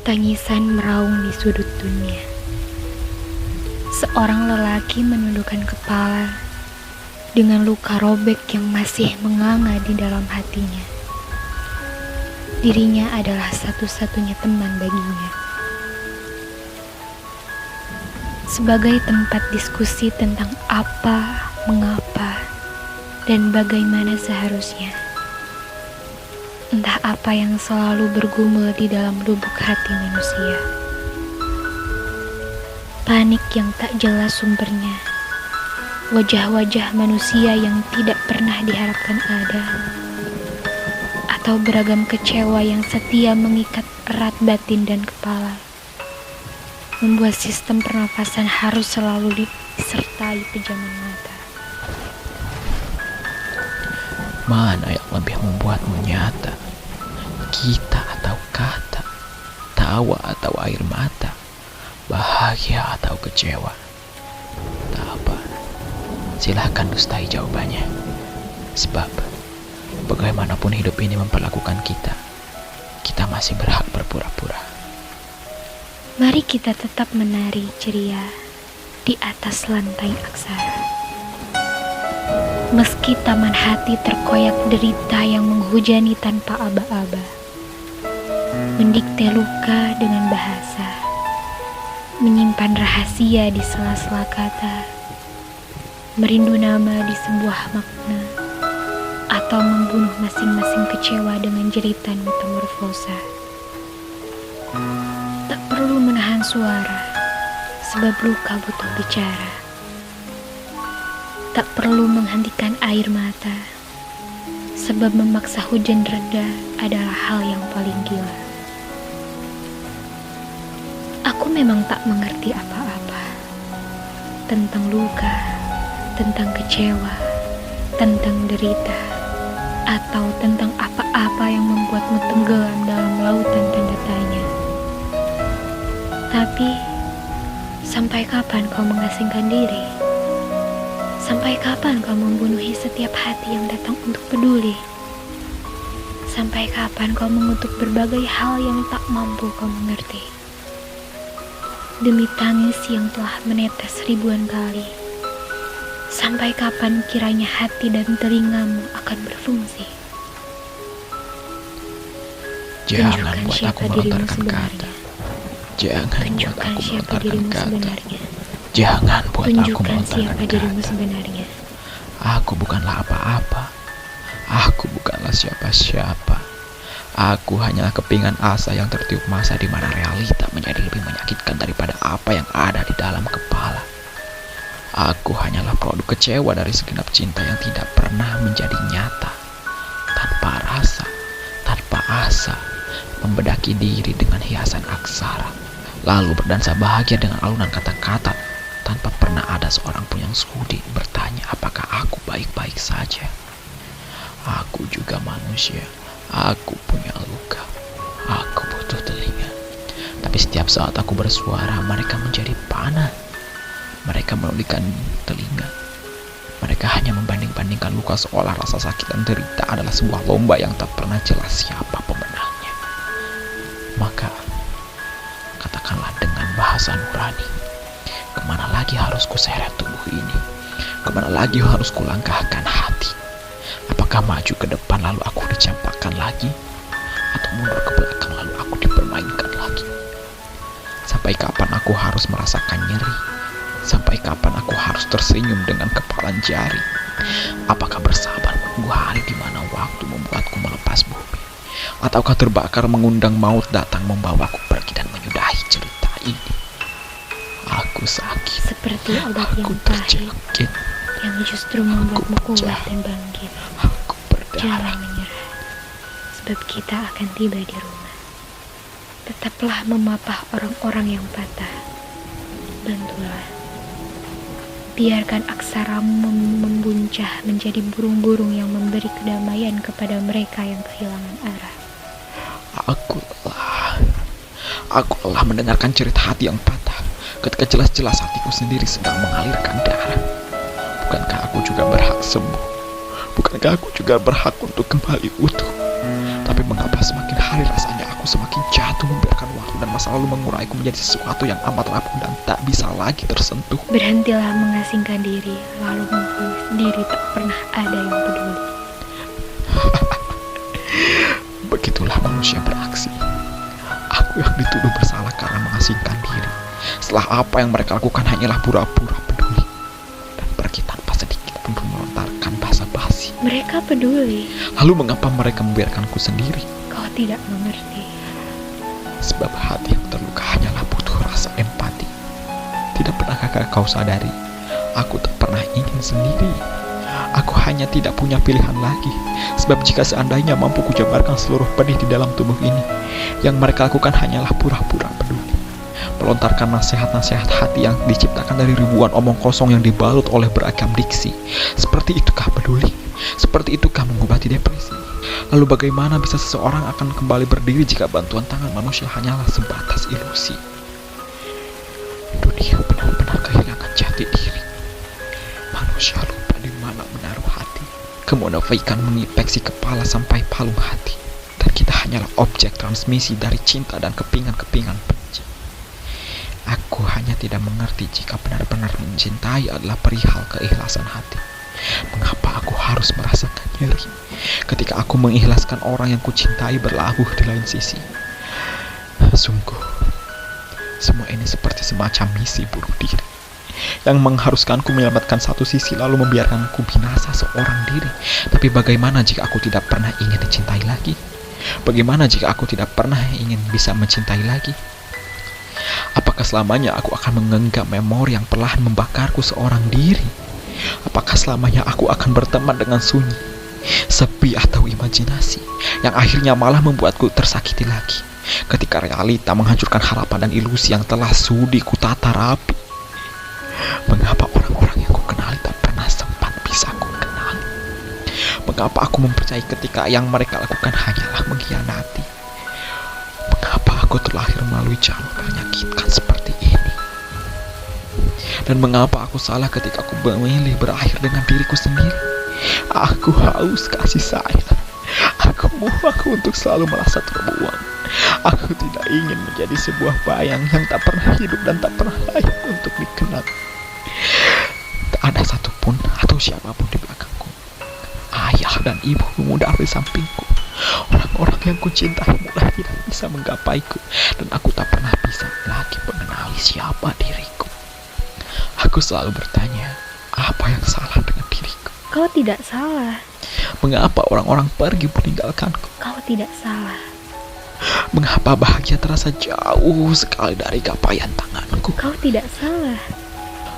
Tangisan meraung di sudut dunia. Seorang lelaki menundukkan kepala dengan luka robek yang masih menganga di dalam hatinya. Dirinya adalah satu-satunya teman baginya. Sebagai tempat diskusi tentang apa, mengapa, dan bagaimana seharusnya. Entah apa yang selalu bergumul di dalam lubuk hati manusia. Panik yang tak jelas sumbernya. Wajah-wajah manusia yang tidak pernah diharapkan ada. Atau beragam kecewa yang setia mengikat erat batin dan kepala. Membuat sistem pernafasan harus selalu disertai pejaman mata. Mana yang lebih membuatmu nyata? Kita atau kata? Tawa atau air mata? Bahagia atau kecewa? Tak apa, silahkan dustai jawabannya. Sebab bagaimanapun hidup ini memperlakukan kita, kita masih berhak berpura-pura. Mari kita tetap menari ceria di atas lantai aksara. Meski taman hati terkoyak derita yang menghujani tanpa aba-aba, mendikte luka dengan bahasa, menyimpan rahasia di sela-sela kata, merindu nama di sebuah makna, atau membunuh masing-masing kecewa dengan jeritan metamorfosa. Tak perlu menahan suara, sebab luka butuh bicara. Tak perlu menghentikan air mata, sebab memaksa hujan reda adalah hal yang paling gila. Aku memang tak mengerti apa-apa tentang luka, tentang kecewa, tentang derita, atau tentang apa-apa yang membuatmu tenggelam dalam lautan tanda tanya. Tapi, sampai kapan kau mengasingkan diri? Sampai kapan kau membunuhi setiap hati yang datang untuk peduli? Sampai kapan kau mengutuk berbagai hal yang tak mampu kau mengerti? Demi tangis yang telah menetes ribuan kali. Sampai kapan kiranya hati dan telingamu akan berfungsi? Jangan buat aku melontarkan kata. Jangan buat aku melontarkan kata. Jangan buat aku melontarkan kata. Sebenarnya. Aku bukanlah apa-apa. Aku bukanlah siapa-siapa. Aku hanyalah kepingan asa yang tertiup masa di mana realita menjadi lebih menyakitkan daripada apa yang ada di dalam kepala. Aku hanyalah produk kecewa dari segenap cinta yang tidak pernah menjadi nyata. Tanpa rasa, tanpa asa, membedaki diri dengan hiasan aksara. Lalu berdansa bahagia dengan alunan kata-kata tanpa pernah ada seorang pun yang sudi bertanya apakah aku baik-baik saja. Aku juga manusia. Aku punya luka. Aku butuh telinga. Tapi setiap saat aku bersuara, mereka menjadi panah. Mereka menulikan telinga. Mereka hanya membanding-bandingkan luka seolah rasa sakit dan derita adalah sebuah lomba yang tak pernah jelas siapa pemenangnya. Maka, katakanlah dengan bahasa nurani, kemana lagi harus kuseret tubuh ini? Kemana lagi harus kulangkahkan hati? Apakah maju ke depan lalu aku dicampakkan lagi? Atau mundur ke belakang lalu aku dipermainkan lagi? Sampai kapan aku harus merasakan nyeri? Sampai kapan aku harus tersenyum dengan kepalan jari? Apakah bersabar menunggu hari di mana waktu membuatku melepas bumi? Ataukah terbakar mengundang maut datang membawaku pergi dan menyudahi cerita ini? Aku sakit. Seperti obat Aku yang pahit terjangkit. yang justru membuatmu kuat dan bangkit. Aku berdarah. Jangan menyerah, sebab kita akan tiba di rumah. Tetaplah memapah orang-orang yang patah. Bantulah. Biarkan aksaramu membuncah menjadi burung-burung yang memberi kedamaian kepada mereka yang kehilangan arah. Aku lelah mendengarkan cerita hati yang patah ketika jelas-jelas hatiku sendiri sedang mengalirkan darah. Bukankah aku juga berhak sembuh? Bukankah aku juga berhak untuk kembali utuh? Tapi mengapa semakin hari rasanya aku semakin jatuh membiarkan memakan waktu dan masa lalu menguraiku menjadi sesuatu yang amat rapuh dan tak bisa lagi tersentuh. Berhentilah mengasingkan diri, lalu memvonis diri tak pernah ada yang peduli. Begitulah manusia beraksi. Aku yang dituduh bersalah karena mengasingkan diri, setelah apa yang mereka lakukan hanyalah pura-pura peduli dan pergi tanpa sedikit pun melontarkan basa-basi. Mereka peduli. Lalu mengapa mereka membiarkanku sendiri? Kau tidak mengerti. Sebab hati yang terluka hanyalah butuh rasa empati. Tidak pernahkah kau sadari, aku tak pernah ingin sendiri. Aku hanya tidak punya pilihan lagi. Sebab jika seandainya mampu kujabarkan seluruh pedih di dalam tubuh ini, yang mereka lakukan hanyalah pura-pura peduli, melontarkan nasihat-nasihat hati yang diciptakan dari ribuan omong kosong yang dibalut oleh beragam diksi. Seperti itukah peduli? Seperti itukah mengobati depresi? Lalu bagaimana bisa seseorang akan kembali berdiri jika bantuan tangan manusia hanyalah sebatas ilusi? Dunia benar-benar kehilangan jati diri. Manusia lupa di mana menaruh hati. Kemunafikan menginfeksi kepala sampai palung hati. Dan kita hanyalah objek transmisi dari cinta dan kepingan-kepingan benci. Aku hanya tidak mengerti jika benar-benar mencintai adalah perihal keikhlasan hati. Mengapa aku harus merasakan nyeri ketika aku mengikhlaskan orang yang kucintai berlabuh di lain sisi? Sungguh, semua ini seperti semacam misi bunuh diri yang mengharuskanku menyelamatkan satu sisi lalu membiarkanku binasa seorang diri. Tapi bagaimana jika aku tidak pernah ingin dicintai lagi? Bagaimana jika aku tidak pernah ingin bisa mencintai lagi? Apakah selamanya aku akan mengenggam memori yang perlahan membakarku seorang diri? Apakah selamanya aku akan berteman dengan sunyi, sepi atau imajinasi yang akhirnya malah membuatku tersakiti lagi ketika realita menghancurkan harapan dan ilusi yang telah sudi kutata rapi? Mengapa orang-orang yang kukenali tak pernah sempat bisa kukenali? Mengapa aku mempercayai ketika yang mereka lakukan hanyalah mengkhianati? Mengapa aku terlahir melalui jalur menyakitkan seperti ini? Dan mengapa aku salah ketika aku memilih berakhir dengan diriku sendiri? Aku haus kasih sayang. Aku muak untuk selalu merasa terbuang. Aku tidak ingin menjadi sebuah bayang yang tak pernah hidup dan tak pernah layak untuk dikenal. Tak ada satupun atau siapapun di belakangku. Ayah dan ibu memudar di sampingku. Orang-orang yang kucintai mulai tidak bisa menggapaiku, dan aku tak pernah bisa lagi mengenali siapa diriku. Aku selalu bertanya, apa yang salah dengan diriku? Kau tidak salah. Mengapa orang-orang pergi meninggalkanku? Kau tidak salah. Mengapa bahagia terasa jauh sekali dari gapaian tanganku? Kau tidak salah.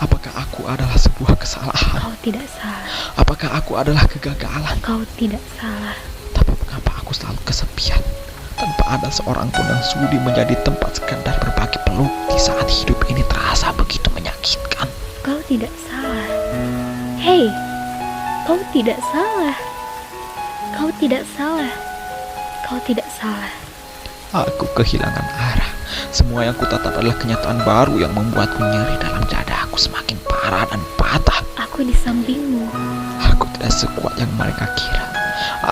Apakah aku adalah sebuah kesalahan? Kau tidak salah. Apakah aku adalah kegagalan? Kau tidak salah. Tapi mengapa aku selalu kesepian, tanpa ada seorang pun yang sudi menjadi tempat sekadar berbagi peluk di saat hidup ini terasa begitu menyakitkan? Kau tidak salah. Hei, kau tidak salah. Kau tidak salah. Kau tidak salah. Aku kehilangan arah. Semua yang kutatap adalah kenyataan baru yang membuatku nyeri dalam dadaku semakin parah dan patah. Aku di sampingmu. Aku tidak sekuat yang mereka kira.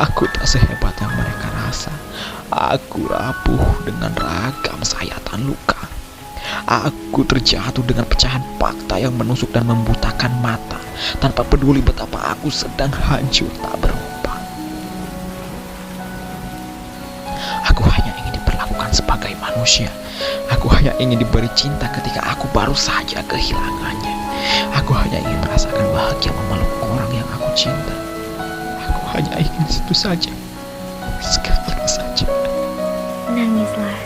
Aku tak sehebat yang mereka rasa. Aku rapuh dengan ragam sayatan luka. Aku terjatuh dengan pecahan fakta yang menusuk dan membutakan mata, tanpa peduli betapa aku sedang hancur tak berupa. Aku hanya ingin diperlakukan sebagai manusia. Aku hanya ingin diberi cinta ketika aku baru saja kehilangannya. Aku hanya ingin merasakan bahagia memeluk orang yang aku cinta. Aku hanya ingin itu saja. Sekali saja. Nangislah.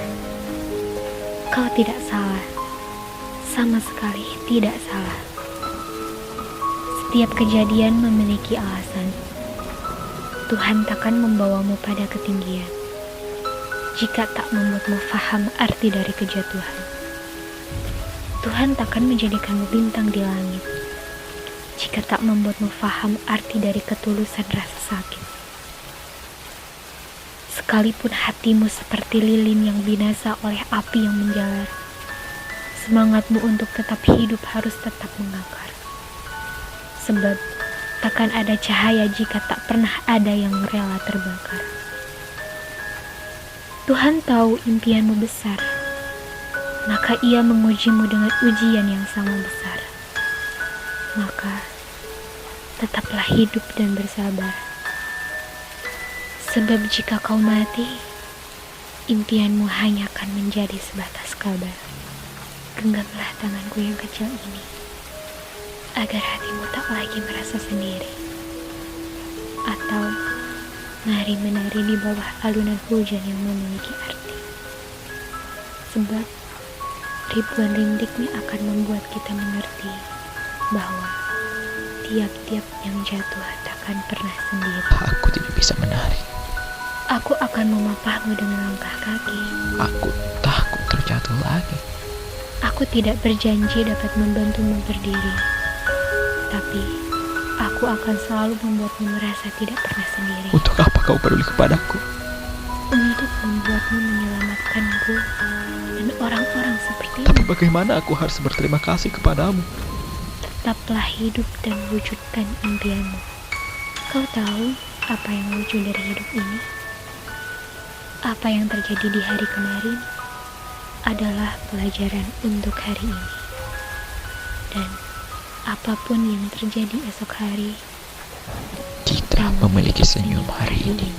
Kau tidak salah. Sama sekali tidak salah. Setiap kejadian memiliki alasan. Tuhan takkan membawamu pada ketinggian jika tak membuatmu faham arti dari kejatuhan. Tuhan takkan menjadikanmu bintang di langit jika tak membuatmu faham arti dari ketulusan rasa sakit. Sekalipun hatimu seperti lilin yang binasa oleh api yang menjalar, semangatmu untuk tetap hidup harus tetap mengakar. Sebab takkan ada cahaya jika tak pernah ada yang rela terbakar. Tuhan tahu impianmu besar, maka ia mengujimu dengan ujian yang sama besar. Maka tetaplah hidup dan bersabar. Sebab jika kau mati, impianmu hanya akan menjadi sebatas kabar. Genggamlah tanganku yang kecil ini, agar hatimu tak lagi merasa sendiri. Atau mari menari di bawah alunan hujan yang memiliki arti. Sebab ribuan rintiknya akan membuat kita mengerti bahwa tiap-tiap yang jatuh takkan pernah sendiri. Aku tidak bisa menari. Aku akan memapahmu dengan langkah kaki. Aku takut terjatuh lagi. Aku tidak berjanji dapat membantumu berdiri, tapi aku akan selalu membuatmu merasa tidak pernah sendiri. Untuk apa kau peduli kepadaku? Untuk membuatmu menyelamatkanku dan orang-orang sepertimu. Tapi bagaimana aku harus berterima kasih kepadamu? Tetaplah hidup dan wujudkan impianmu. Kau tahu apa yang lucu dari hidup ini? Apa yang terjadi di hari kemarin adalah pelajaran untuk hari ini. Dan apapun yang terjadi esok hari, Kita memiliki senyum hari ini.